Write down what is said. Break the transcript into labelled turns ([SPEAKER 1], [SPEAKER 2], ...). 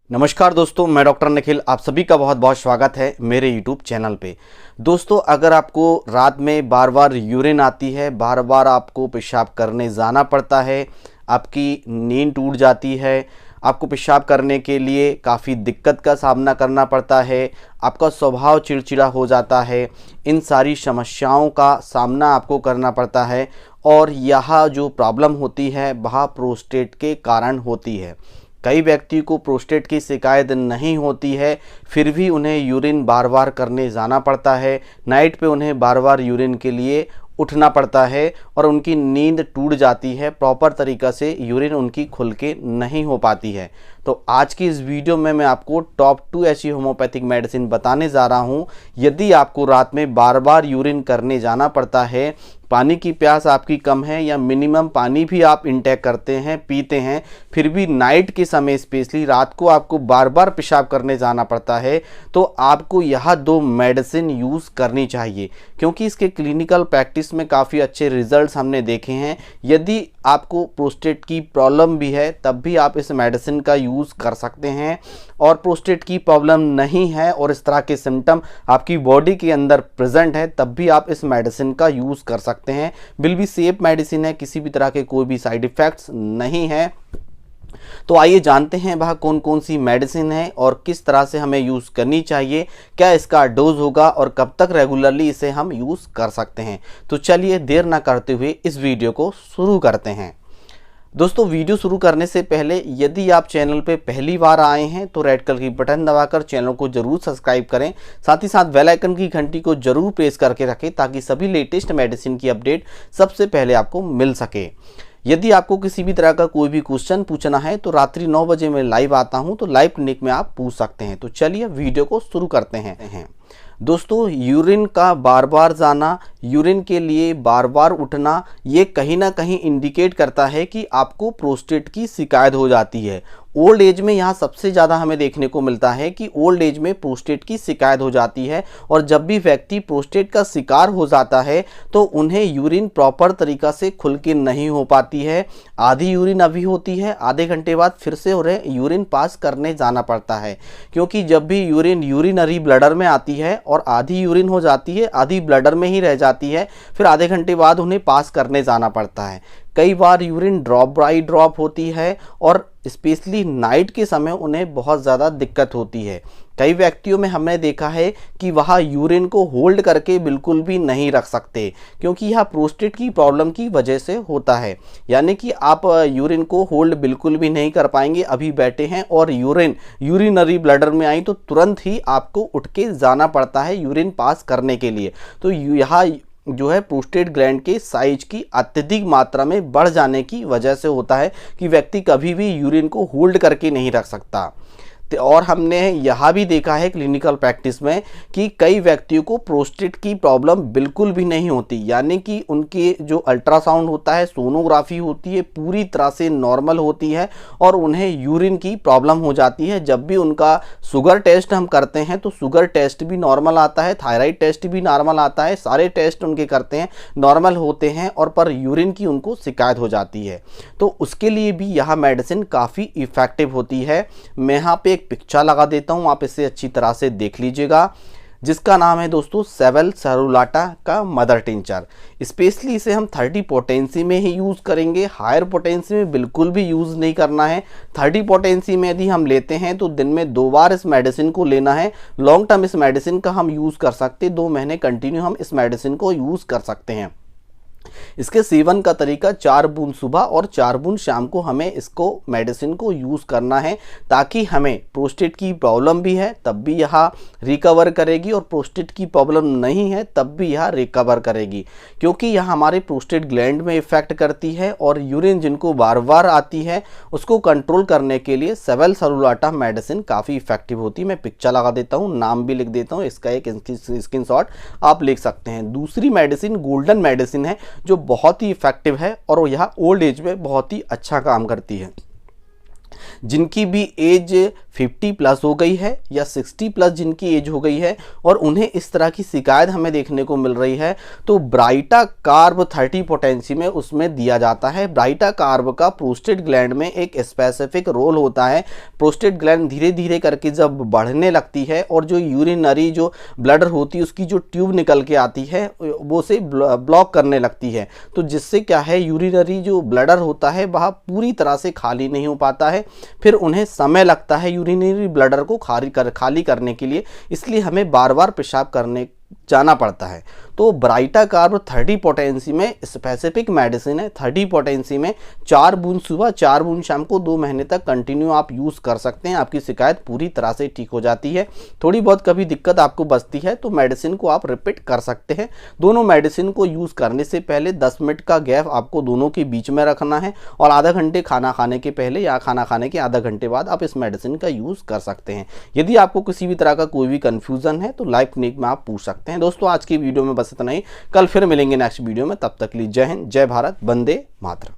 [SPEAKER 1] नमस्कार दोस्तों, मैं डॉक्टर निखिल। आप सभी का बहुत बहुत स्वागत है मेरे YouTube चैनल पे। दोस्तों, अगर आपको रात में बार बार यूरिन आती है, बार बार आपको पेशाब करने जाना पड़ता है, आपकी नींद टूट जाती है, आपको पेशाब करने के लिए काफ़ी दिक्कत का सामना करना पड़ता है, आपका स्वभाव चिड़चिड़ा हो जाता है, इन सारी समस्याओं का सामना आपको करना पड़ता है और यह जो प्रॉब्लम होती है वह प्रोस्टेट के कारण होती है। कई व्यक्ति को प्रोस्टेट की शिकायत नहीं होती है, फिर भी उन्हें यूरिन बार बार करने जाना पड़ता है। नाइट पे उन्हें बार बार यूरिन के लिए उठना पड़ता है और उनकी नींद टूट जाती है, प्रॉपर तरीक़ा से यूरिन उनकी खुल के नहीं हो पाती है। तो आज की इस वीडियो में मैं आपको टॉप 2 ऐसी होम्योपैथिक मेडिसिन बताने जा रहा हूँ। यदि आपको रात में बार बार यूरिन करने जाना पड़ता है, पानी की प्यास आपकी कम है या मिनिमम पानी भी आप इंटेक करते हैं, पीते हैं, फिर भी नाइट के समय स्पेशली रात को आपको बार बार पेशाब करने जाना पड़ता है, तो आपको यह 2 मेडिसिन यूज़ करनी चाहिए, क्योंकि इसके क्लिनिकल प्रैक्टिस में काफ़ी अच्छे रिजल्ट्स हमने देखे हैं। यदि आपको प्रोस्टेट की प्रॉब्लम भी है तब भी आप इस मेडिसिन का यूज़ कर सकते हैं, और प्रोस्टेट की प्रॉब्लम नहीं है और इस तरह के सिम्टम आपकी बॉडी के अंदर प्रेजेंट है तब भी आप इस मेडिसिन का यूज़ कर सकते हैं। बिल्कुल सेफ मेडिसिन है, किसी भी तरह के कोई भी साइड इफ़ेक्ट्स नहीं है। तो आइए जानते हैं वह कौन कौन सी मेडिसिन है और किस तरह से हमें यूज़ करनी चाहिए, क्या इसका डोज होगा और कब तक रेगुलरली इसे हम यूज़ कर सकते हैं। तो चलिए देर ना करते हुए इस वीडियो को शुरू करते हैं। दोस्तों, वीडियो शुरू करने से पहले यदि आप चैनल पे पहली बार आए हैं तो रेड कलर की बटन दबाकर चैनल को जरूर सब्सक्राइब करें, साथ ही साथ बेल आइकन की घंटी को जरूर प्रेस करके रखें ताकि सभी लेटेस्ट मेडिसिन की अपडेट सबसे पहले आपको मिल सके। यदि आपको किसी भी तरह का कोई भी क्वेश्चन पूछना है तो रात्रि 9 बजे मैं लाइव आता हूं, तो लाइव क्लिनिक में आप पूछ सकते हैं। तो चलिए वीडियो को शुरू करते हैं। दोस्तों, यूरिन का बार बार जाना, यूरिन के लिए बार बार उठना, ये कहीं ना कहीं इंडिकेट करता है कि आपको प्रोस्टेट की शिकायत हो जाती है। ओल्ड एज में यहाँ सबसे ज़्यादा हमें देखने को मिलता है कि ओल्ड एज में प्रोस्टेट की शिकायत हो जाती है, और जब भी व्यक्ति प्रोस्टेट का शिकार हो जाता है तो उन्हें यूरिन प्रॉपर तरीक़ा से खुल के नहीं हो पाती है। आधी यूरिन अभी होती है, आधे घंटे बाद फिर से उन्हें यूरिन पास करने जाना पड़ता है, क्योंकि जब भी यूरिन यूरिनरी ब्लडर में आती है और आधी यूरिन हो जाती है, आधी ब्लडर में ही रह जाती है, फिर आधे घंटे बाद उन्हें पास करने जाना पड़ता है। कई बार यूरिन ड्रॉप बाई ड्रॉप होती है और स्पेशली नाइट के समय उन्हें बहुत ज़्यादा दिक्कत होती है। कई व्यक्तियों में हमने देखा है कि वह यूरिन को होल्ड करके बिल्कुल भी नहीं रख सकते, क्योंकि यह प्रोस्टेट की प्रॉब्लम की वजह से होता है। यानी कि आप यूरिन को होल्ड बिल्कुल भी नहीं कर पाएंगे, अभी बैठे हैं और यूरिनरी ब्लडर में आई तो तुरंत ही आपको उठ के जाना पड़ता है यूरिन पास करने के लिए। तो यह जो है प्रोस्टेट ग्लैंड के साइज की अत्यधिक मात्रा में बढ़ जाने की वजह से होता है कि व्यक्ति कभी भी यूरिन को होल्ड करके नहीं रख सकता। और हमने यह भी देखा है क्लिनिकल प्रैक्टिस में कि कई व्यक्तियों को प्रोस्टेट की प्रॉब्लम बिल्कुल भी नहीं होती, यानी कि उनके जो अल्ट्रासाउंड होता है, सोनोग्राफी होती है, पूरी तरह से नॉर्मल होती है और उन्हें यूरिन की प्रॉब्लम हो जाती है। जब भी उनका शुगर टेस्ट हम करते हैं तो शुगर टेस्ट भी नॉर्मल आता है, थायराइड टेस्ट भी नॉर्मल आता है, सारे टेस्ट उनके करते हैं नॉर्मल होते हैं, और पर यूरिन की उनको शिकायत हो जाती है। तो उसके लिए भी यह मेडिसिन काफ़ी इफ़ेक्टिव होती है। मैं यहाँ पे एक पिक्चर लगा देता हूं, आप इसे अच्छी तरह से देख लीजिएगा, जिसका नाम है दोस्तों सेवल सरुलाटा का मदर टिंचर। स्पेशली इसे हम 30 पोटेंसी में ही यूज़ करेंगे, हायर पोटेंसी में बिल्कुल भी यूज़ नहीं करना है। 30 पोटेंसी में यदि हम लेते हैं तो दिन में 2 बार इस मेडिसिन को लेना है। लॉन्ग टर्म इस मेडिसिन का हम यूज़ कर सकते हैं, 2 महीने कंटिन्यू हम इस मेडिसिन को यूज़ कर सकते हैं। इसके सेवन का तरीका 4 बूंद सुबह और 4 बूंद शाम को हमें इसको मेडिसिन को यूज़ करना है, ताकि हमें प्रोस्टेट की प्रॉब्लम भी है तब भी यह रिकवर करेगी और प्रोस्टेट की प्रॉब्लम नहीं है तब भी यह रिकवर करेगी, क्योंकि यह हमारे प्रोस्टेट ग्लैंड में इफेक्ट करती है। और यूरिन जिनको बार बार आती है उसको कंट्रोल करने के लिए सेवल सरुलाटा मेडिसिन काफ़ी इफेक्टिव होती है। मैं पिक्चर लगा देता हूँ, नाम भी लिख देता हूँ, इसका एक स्क्रीनशॉट आप लिख सकते हैं। दूसरी मेडिसिन गोल्डन मेडिसिन है जो बहुत ही इफेक्टिव है और यह ओल्ड एज में बहुत ही अच्छा काम करती है। जिनकी भी एज 50 प्लस हो गई है या 60 प्लस जिनकी एज हो गई है और उन्हें इस तरह की शिकायत हमें देखने को मिल रही है, तो ब्राइटा कार्ब 30 पोटेंसी में उसमें दिया जाता है। ब्राइटा कार्ब का प्रोस्टेट ग्लैंड में एक स्पेसिफिक रोल होता है। प्रोस्टेट ग्लैंड धीरे धीरे करके जब बढ़ने लगती है और जो यूरिनरी जो ब्लडर होती है उसकी जो ट्यूब निकल के आती है वो से ब्लॉक करने लगती है, तो जिससे क्या है यूरिनरी जो ब्लडर होता है वह पूरी तरह से खाली नहीं हो पाता है। फिर उन्हें समय लगता है यूरिनरी ब्लडर को खाली करने के लिए, इसलिए हमें बार बार पेशाब करने जाना पड़ता है। तो ब्राइटा कार्ब 30 पोटेंसी में स्पेसिफिक मेडिसिन है। 30 पोटेंसी में 4 बूंद सुबह 4 बूंद शाम को 2 महीने तक कंटिन्यू आप यूज़ कर सकते हैं। आपकी शिकायत पूरी तरह से ठीक हो जाती है। थोड़ी बहुत कभी दिक्कत आपको बचती है तो मेडिसिन को आप रिपीट कर सकते हैं। दोनों मेडिसिन को यूज़ करने से पहले 10 मिनट का गैप आपको दोनों के बीच में रखना है और आधा घंटे खाना खाने के पहले या खाना खाने के आधा घंटे बाद आप इस मेडिसिन का यूज़ कर सकते हैं। यदि आपको किसी भी तरह का कोई भी कन्फ्यूज़न है तो लाइव क्लिनिक में आप पूछ सकते हैं। दोस्तों आज की वीडियो में बस इतना ही। कल फिर मिलेंगे नेक्स्ट वीडियो में। तब तक के लिए जय हिंद, जय भारत, वंदे मातरम।